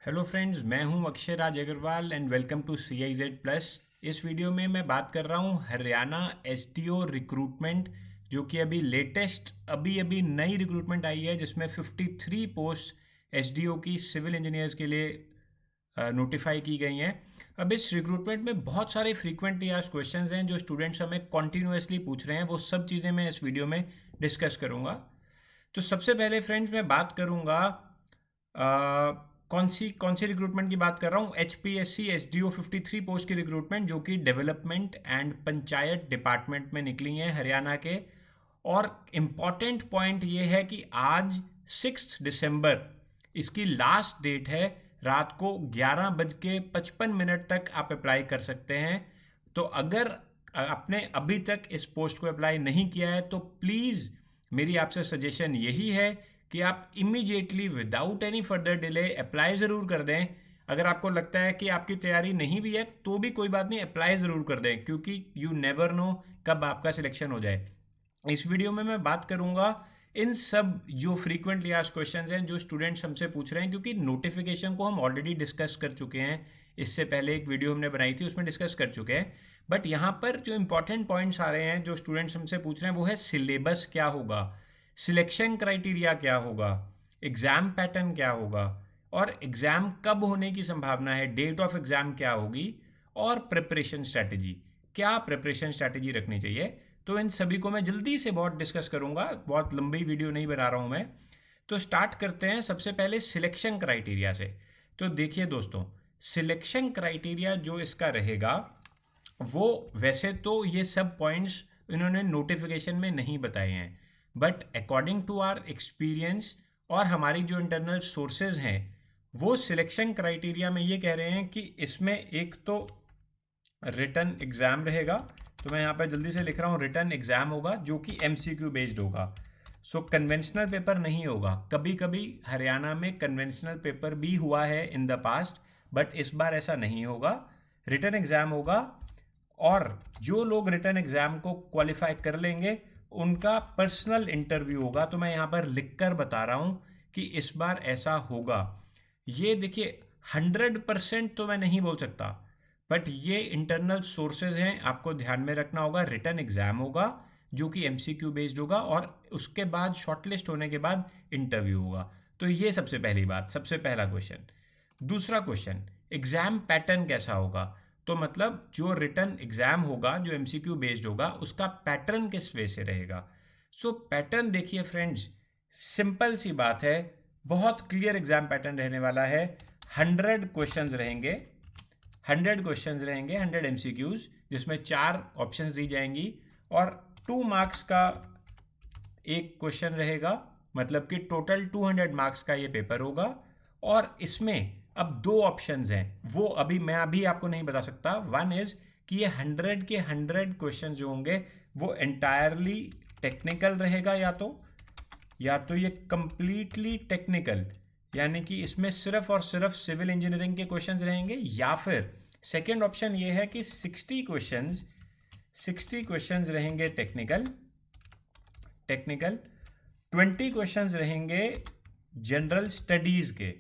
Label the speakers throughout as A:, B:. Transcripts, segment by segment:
A: Hello friends, मैं हूं Akshay Raj Agrawal and welcome to CIZ plus. इस वीडियो में मैं बात कर रहा हूं हरियाणा SDO रिक्रूटमेंट, जो कि अभी अभी नई रिक्रूटमेंट आई है, जिसमें 53 पोस्ट SDO की सिविल इंजीनियर्स के लिए नोटिफाई की गई हैं। अब इस रिक्रूटमेंट में बहुत सारे फ्रीक्वेंटली आस्क्ड क्वेश्चंस हैं जो स्टूडेंट्स हमें कॉन्टीन्यूसली पूछ रहे हैं। वो सब चीज़ें मैं इस वीडियो में डिस्कस करूंगा। तो सबसे पहले फ्रेंड्स मैं बात करूंगा कौन सी रिक्रूटमेंट की बात कर रहा हूँ। HPSC SDO 53 पोस्ट की रिक्रूटमेंट, जो कि डेवलपमेंट एंड पंचायत डिपार्टमेंट में निकली हैं हरियाणा के। और इम्पॉर्टेंट पॉइंट ये है कि आज 6 दिसंबर इसकी लास्ट डेट है। रात को 11:55 तक आप अप्लाई कर सकते हैं। तो अगर आपने अभी तक इस पोस्ट को अप्लाई नहीं किया है तो प्लीज़ मेरी आपसे सजेशन यही है कि आप immediately without any further delay apply ज़रूर कर दें। अगर आपको लगता है कि आपकी तैयारी नहीं भी है तो भी कोई बात नहीं, अप्लाई ज़रूर कर दें, क्योंकि यू नेवर नो कब आपका सिलेक्शन हो जाए। इस वीडियो में मैं बात करूंगा इन सब जो फ्रीक्वेंटली आस्क्ड क्वेश्चंस हैं जो स्टूडेंट्स हमसे पूछ रहे हैं, क्योंकि नोटिफिकेशन को हम ऑलरेडी डिस्कस कर चुके हैं। इससे पहले एक वीडियो हमने बनाई थी, उसमें डिस्कस कर चुके हैं। बट यहाँ पर जो इंपॉर्टेंट पॉइंट्स आ रहे हैं जो स्टूडेंट्स हमसे पूछ रहे हैं वो है सिलेबस क्या होगा, सिलेक्शन क्राइटेरिया क्या होगा, एग्ज़ाम पैटर्न क्या होगा, और एग्ज़ाम कब होने की संभावना है, डेट ऑफ एग्ज़ाम क्या होगी, और प्रिपरेशन स्ट्रैटेजी, क्या प्रिपरेशन स्ट्रैटेजी रखनी चाहिए। तो इन सभी को मैं जल्दी से बहुत डिस्कस करूंगा, बहुत लंबी वीडियो नहीं बना रहा हूं मैं। तो स्टार्ट करते हैं सबसे पहले सिलेक्शन क्राइटेरिया से। तो देखिए दोस्तों, सिलेक्शन क्राइटेरिया जो इसका रहेगा वो, वैसे तो ये सब पॉइंट्स इन्होंने नोटिफिकेशन में नहीं बताए हैं, but according to our experience और हमारी जो इंटरनल सोर्सेज हैं, वो सिलेक्शन क्राइटेरिया में ये कह रहे हैं कि इसमें एक तो रिटन एग्ज़ाम रहेगा। तो मैं यहाँ पर जल्दी से लिख रहा हूँ, रिटन एग्ज़ाम होगा जो कि MCQ बेस्ड होगा। सो कन्वेंशनल पेपर नहीं होगा। कभी कभी हरियाणा में कन्वेंशनल पेपर भी हुआ है इन द पास्ट, बट इस बार ऐसा नहीं होगा। रिटन एग्ज़ाम होगा, और जो लोग रिटन एग्ज़ाम को क्वालिफाई कर लेंगे उनका पर्सनल इंटरव्यू होगा। तो मैं यहाँ पर लिख कर बता रहा हूँ कि इस बार ऐसा होगा। ये देखिए, 100% तो मैं नहीं बोल सकता, बट ये इंटरनल सोर्सेज हैं, आपको ध्यान में रखना होगा। रिटन एग्ज़ाम होगा जो कि MCQ बेस्ड होगा, और उसके बाद शॉर्टलिस्ट होने के बाद इंटरव्यू होगा। तो ये सबसे पहली बात, सबसे पहला क्वेश्चन। दूसरा क्वेश्चन, एग्ज़ाम पैटर्न कैसा होगा। तो मतलब जो रिटन एग्ज़ाम होगा, जो MCQ बेस्ड होगा, उसका पैटर्न किस वे से रहेगा। सो पैटर्न देखिए फ्रेंड्स, सिंपल सी बात है, बहुत क्लियर एग्ज़ाम पैटर्न रहने वाला है। 100 क्वेश्चंस रहेंगे, 100 MCQs, जिसमें 4 ऑप्शंस दी जाएंगी, और 2 मार्क्स का एक क्वेश्चन रहेगा। मतलब कि टोटल 200 मार्क्स का ये पेपर होगा। और इसमें अब 2 ऑप्शंस हैं, वो मैं अभी आपको नहीं बता सकता। वन इज़ कि ये 100 के 100 क्वेश्चन जो होंगे वो एंटायरली टेक्निकल रहेगा, या तो ये कंप्लीटली टेक्निकल, यानी कि इसमें सिर्फ और सिर्फ सिविल इंजीनियरिंग के क्वेश्चंस रहेंगे, या फिर सेकेंड ऑप्शन ये है कि 60 क्वेश्चंस रहेंगे टेक्निकल, 20 क्वेश्चंस रहेंगे जनरल स्टडीज़ के।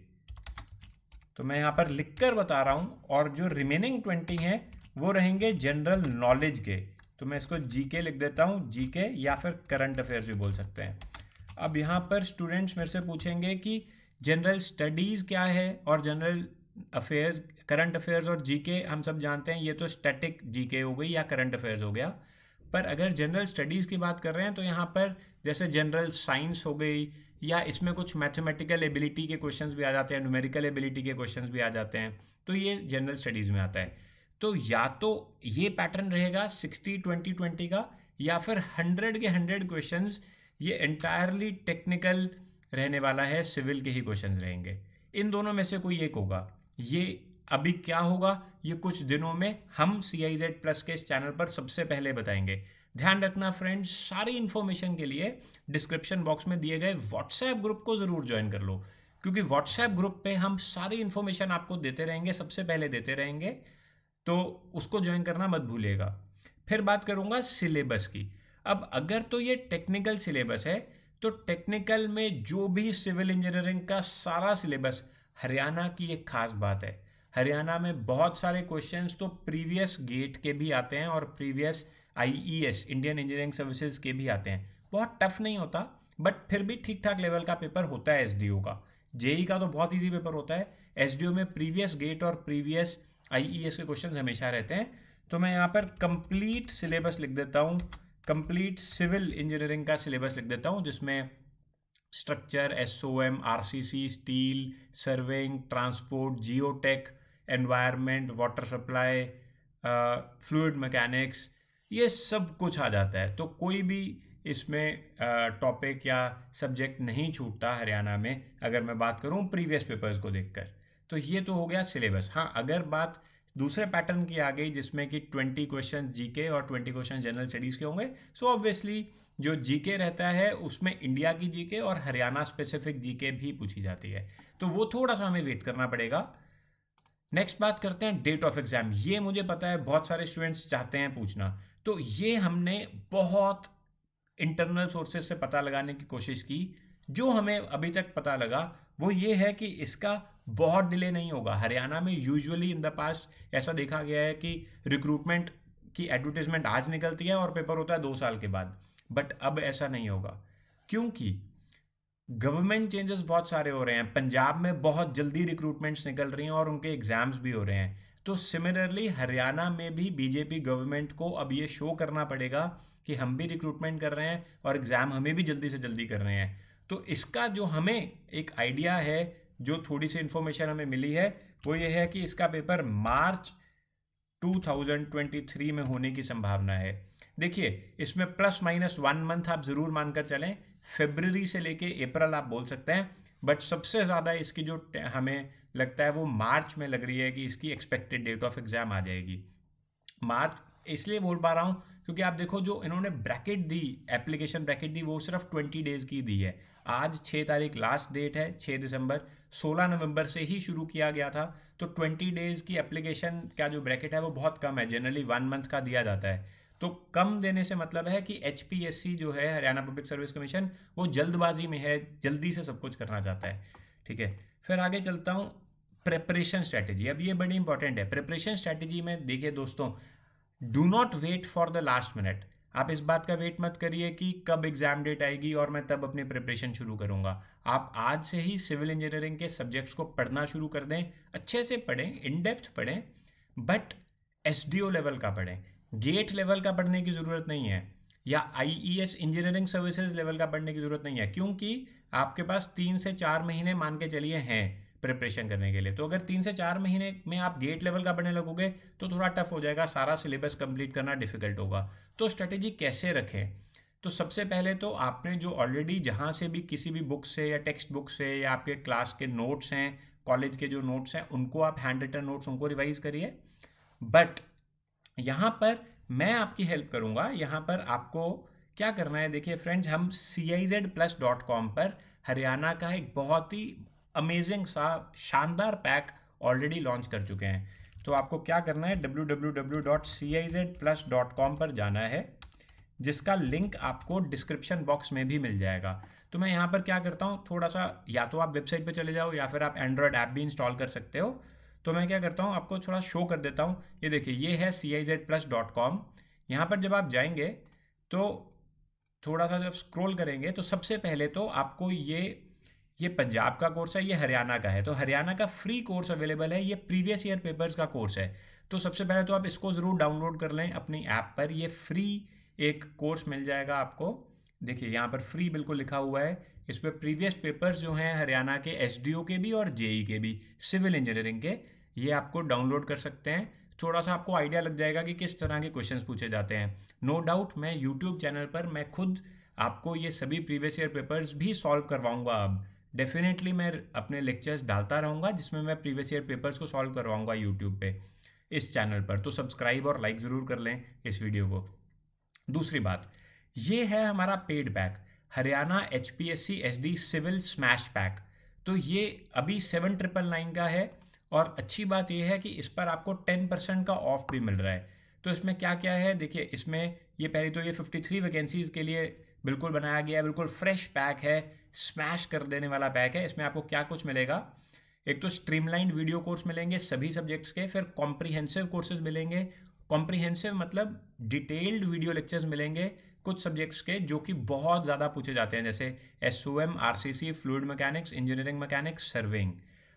A: तो मैं यहाँ पर लिख कर बता रहा हूँ, और जो रिमेनिंग 20 हैं वो रहेंगे जनरल नॉलेज के। तो मैं इसको GK लिख देता हूँ, GK, या फिर करंट अफेयर्स भी बोल सकते हैं। अब यहाँ पर स्टूडेंट्स मेरे से पूछेंगे कि जनरल स्टडीज़ क्या है, और जनरल अफेयर्स, करंट अफेयर्स और GK हम सब जानते हैं, ये तो स्टैटिक GK हो गई या करंट अफेयर्स हो गया। पर अगर जनरल स्टडीज़ की बात कर रहे हैं तो यहाँ पर जैसे जनरल साइंस हो गई, या इसमें कुछ मैथमेटिकल एबिलिटी के क्वेश्चंस भी आ जाते हैं, न्यूमेरिकल एबिलिटी के क्वेश्चंस भी आ जाते हैं, तो ये जनरल स्टडीज़ में आता है। तो या तो ये पैटर्न रहेगा 60-20-20 का, या फिर 100 के 100 क्वेश्चंस ये एंटायरली टेक्निकल रहने वाला है, सिविल के ही क्वेश्चंस रहेंगे। इन दोनों में से कोई एक होगा। ये अभी क्या होगा ये कुछ दिनों में हम CIZ प्लस के इस चैनल पर सबसे पहले बताएंगे। ध्यान रखना फ्रेंड्स, सारी इन्फॉर्मेशन के लिए डिस्क्रिप्शन बॉक्स में दिए गए व्हाट्सएप ग्रुप को ज़रूर ज्वाइन कर लो, क्योंकि व्हाट्सएप ग्रुप पे हम सारी इन्फॉर्मेशन आपको देते रहेंगे, सबसे पहले देते रहेंगे। तो उसको ज्वाइन करना मत भूलिएगा। फिर बात करूँगा सिलेबस की। अब अगर तो ये टेक्निकल सिलेबस है, तो टेक्निकल में जो भी सिविल इंजीनियरिंग का सारा सिलेबस हरियाणा की एक खास बात है, हरियाणा में बहुत सारे क्वेश्चंस तो प्रीवियस गेट के भी आते हैं और previous IES Indian engineering services के भी आते हैं। बहुत टफ नहीं होता, बट फिर भी ठीक ठाक लेवल का पेपर होता है एसडीओ का। जेई का तो बहुत इजी पेपर होता है, एसडीओ में प्रीवियस गेट और प्रीवियस आईईएस के क्वेश्चन हमेशा रहते हैं। तो मैं यहाँ पर कंप्लीट सिलेबस लिख देता हूँ, कंप्लीट सिविल इंजीनियरिंग का सिलेबस लिख देता हूँ, जिसमें structure, SOM, RCC, steel, surveying, transport, geotech, environment, water supply, fluid mechanics, ये सब कुछ आ जाता है। तो कोई भी इसमें टॉपिक या सब्जेक्ट नहीं छूटता हरियाणा में, अगर मैं बात करूं प्रीवियस पेपर्स को देखकर। तो ये तो हो गया सिलेबस। हाँ, अगर बात दूसरे पैटर्न की आ गई जिसमें कि 20 क्वेश्चन जीके और 20 क्वेश्चन जनरल स्टडीज़ के होंगे, सो ऑब्वियसली जो जीके रहता है उसमें इंडिया की जीके और हरियाणा स्पेसिफिक जीके भी पूछी जाती है। तो वो थोड़ा सा हमें वेट करना पड़ेगा। नेक्स्ट बात करते हैं डेट ऑफ एग्जाम। ये मुझे पता है बहुत सारे स्टूडेंट्स चाहते हैं पूछना, तो ये हमने बहुत इंटरनल सोर्सेज से पता लगाने की कोशिश की। जो हमें अभी तक पता लगा वो ये है कि इसका बहुत डिले नहीं होगा। हरियाणा में यूजुअली इन द पास्ट ऐसा देखा गया है कि रिक्रूटमेंट की एडवर्टीजमेंट आज निकलती है और पेपर होता है 2 साल के बाद, बट अब ऐसा नहीं होगा, क्योंकि गवर्नमेंट चेंजेस बहुत सारे हो रहे हैं। पंजाब में बहुत जल्दी रिक्रूटमेंट्स निकल रही हैं और उनके एग्जाम्स भी हो रहे हैं। तो सिमिलरली हरियाणा में भी बीजेपी गवर्नमेंट को अब ये शो करना पड़ेगा कि हम भी रिक्रूटमेंट कर रहे हैं और एग्ज़ाम हमें भी जल्दी से जल्दी कर रहे हैं। तो इसका जो हमें एक आइडिया है, जो थोड़ी सी इन्फॉर्मेशन हमें मिली है, वो ये है कि इसका पेपर मार्च 2023 में होने की संभावना है। देखिए, इसमें प्लस माइनस 1 मंथ आप ज़रूर मानकर चलें, फरवरी से लेके अप्रैल आप बोल सकते हैं, बट सबसे ज़्यादा इसकी जो हमें लगता है वो मार्च में लग रही है कि इसकी एक्सपेक्टेड डेट ऑफ एग्ज़ाम आ जाएगी। मार्च इसलिए बोल पा रहा हूँ क्योंकि आप देखो जो इन्होंने ब्रैकेट दी, एप्लीकेशन ब्रैकेट दी, वो सिर्फ 20 डेज़ की दी है। आज 6 तारीख लास्ट डेट है, 6 दिसंबर। 16 नवंबर से ही शुरू किया गया था। तो 20 डेज़ की एप्लीकेशन का जो ब्रैकेट है वो बहुत कम है, जनरली 1 मंथ का दिया जाता है। तो कम देने से मतलब है कि एचपीएससी जो है, हरियाणा पब्लिक सर्विस कमीशन, वो जल्दबाजी में है, जल्दी से सब कुछ करना चाहता है। ठीक है, फिर आगे चलता हूँ। प्रेपरेशन स्ट्रैटेजी, अब ये बड़ी इंपॉर्टेंट है। प्रिपरेशन स्ट्रैटेजी में देखिए दोस्तों, do not wait for the last minute. आप इस बात का वेट मत करिए कि कब एग्जाम डेट आएगी और मैं तब अपनी प्रिपरेशन शुरू करूंगा। आप आज से ही सिविल इंजीनियरिंग के सब्जेक्ट्स को पढ़ना शुरू कर दें, अच्छे से पढ़ें, इन डेप्थ पढ़ें, बट एसडीओ लेवल का पढ़ें। गेट लेवल का पढ़ने की ज़रूरत नहीं है, या आईईएस इंजीनियरिंग सर्विसेज लेवल का पढ़ने की ज़रूरत नहीं है, क्योंकि आपके पास 3 से 4 महीने मान के चलिए हैं प्रिपरेशन करने के लिए। तो अगर 3 से 4 महीने में आप गेट लेवल का पढ़ने लगोगे तो थोड़ा टफ हो जाएगा, सारा सिलेबस कंप्लीट करना डिफिकल्ट होगा। तो स्ट्रेटेजी कैसे रखें? तो सबसे पहले तो आपने जो ऑलरेडी जहाँ से भी किसी भी बुक से या टेक्स्ट बुक से या आपके क्लास के नोट्स हैं, कॉलेज के जो नोट्स हैं, उनको आप हैंड रिटन नोट्स उनको रिवाइज करिए। बट यहाँ पर मैं आपकी हेल्प करूँगा। यहाँ पर आपको क्या करना है, देखिए फ्रेंड्स, हम CIZplus.com पर हरियाणा का एक बहुत ही अमेजिंग सा शानदार पैक ऑलरेडी लॉन्च कर चुके हैं। तो आपको क्या करना है, www.CIZplus.com पर जाना है, जिसका लिंक आपको डिस्क्रिप्शन बॉक्स में भी मिल जाएगा। तो मैं यहाँ पर क्या करता हूँ, थोड़ा सा, या तो आप वेबसाइट पे चले जाओ या फिर आप एंड्रॉयड ऐप भी इंस्टॉल कर सकते हो। तो मैं क्या करता हूँ, आपको थोड़ा शो कर देता हूँ। ये देखिए, ये है CIZplus.com। यहाँ पर जब आप जाएंगे तो थोड़ा सा जब स्क्रॉल करेंगे तो सबसे पहले तो आपको ये पंजाब का कोर्स है, ये हरियाणा का है। तो हरियाणा का फ्री कोर्स अवेलेबल है, ये प्रीवियस ईयर पेपर्स का कोर्स है। तो सबसे पहले तो आप इसको ज़रूर डाउनलोड कर लें अपनी ऐप पर। ये फ्री एक कोर्स मिल जाएगा आपको। देखिए यहाँ पर फ्री बिल्कुल लिखा हुआ है। इस पर प्रीवियस पेपर्स जो हैं हरियाणा के एसडीओ के भी और जेई के भी, सिविल इंजीनियरिंग के, ये आपको डाउनलोड कर सकते हैं। थोड़ा सा आपको आइडिया लग जाएगा कि किस तरह के क्वेश्चंस पूछे जाते हैं। नो डाउट मैं यूट्यूब चैनल पर मैं खुद आपको ये सभी प्रीवियस ईयर पेपर्स भी सॉल्व करवाऊंगा। अब डेफिनेटली मैं अपने लेक्चर्स डालता रहूँगा जिसमें मैं प्रीवियस ईयर पेपर्स को सॉल्व करवाऊंगा यूट्यूब पे, इस चैनल पर। तो सब्सक्राइब और लाइक ज़रूर कर लें इस वीडियो को। दूसरी बात, ये है हमारा paid pack, Haryana HPSC SD civil smash pack. तो ये अभी 7999 का है, और अच्छी बात ये है कि इस पर आपको 10% का ऑफ भी मिल रहा है। तो इसमें क्या क्या है, देखिए इसमें ये पहले तो ये 53 वैकेंसीज़ के लिए बिल्कुल बनाया गया है, बिल्कुल फ्रेश पैक है, स्मैश कर देने वाला पैक है। इसमें आपको क्या कुछ मिलेगा, एक तो स्ट्रीमलाइंड वीडियो कोर्स मिलेंगे सभी सब्जेक्ट्स के, फिर कॉम्प्रिहेंसिव कोर्सेज मिलेंगे। कॉम्प्रिहेंसिव मतलब डिटेल्ड वीडियो लेक्चर्स मिलेंगे कुछ सब्जेक्ट्स के जो कि बहुत ज़्यादा पूछे जाते हैं, जैसे SOM, RCC, fluid mechanics, engineering mechanics, surveying.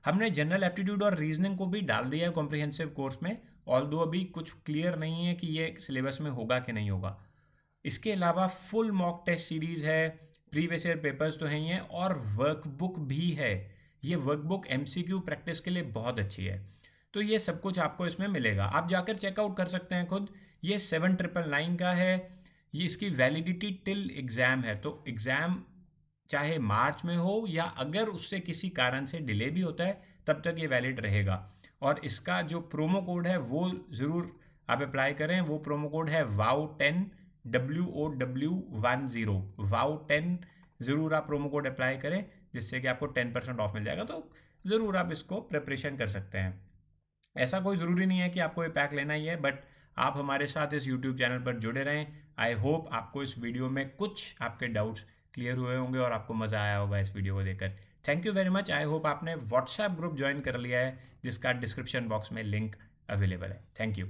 A: हमने जनरल एप्टीट्यूड और रीजनिंग को भी डाल दिया है कॉम्प्रिहेंसिव कोर्स में, ऑल्दो अभी कुछ क्लियर नहीं है कि ये सिलेबस में होगा कि नहीं होगा। इसके अलावा फुल मॉक टेस्ट सीरीज है, प्रीवियस ईयर पेपर्स तो हैं ही हैं, और वर्कबुक भी है। ये वर्कबुक एमसीक्यू प्रैक्टिस के लिए बहुत अच्छी है। तो ये सब कुछ आपको इसमें मिलेगा, आप जाकर चेकआउट कर सकते हैं खुद। ये 7999 का है। ये इसकी वैलिडिटी टिल एग्ज़ाम है, तो एग्ज़ाम चाहे मार्च में हो या अगर उससे किसी कारण से डिले भी होता है तब तक ये वैलिड रहेगा। और इसका जो प्रोमो कोड है वो ज़रूर आप अप्लाई करें। वो प्रोमो कोड है WOW10, WOW10, WOW10 ज़रूर आप प्रोमो कोड अप्लाई करें, जिससे कि आपको 10% ऑफ मिल जाएगा। तो ज़रूर आप इसको प्रिपरेशन कर सकते हैं। ऐसा कोई ज़रूरी नहीं है कि आपको ये पैक लेना ही है, बट आप हमारे साथ इस यूट्यूब चैनल पर जुड़े रहें। आई होप आपको इस वीडियो में कुछ आपके डाउट्स क्लियर हुए होंगे और आपको मज़ा आया होगा इस वीडियो को देखकर। Thank you very much. I hope आपने व्हाट्सएप ग्रुप ज्वाइन कर लिया है जिसका डिस्क्रिप्शन बॉक्स में लिंक अवेलेबल है। Thank you.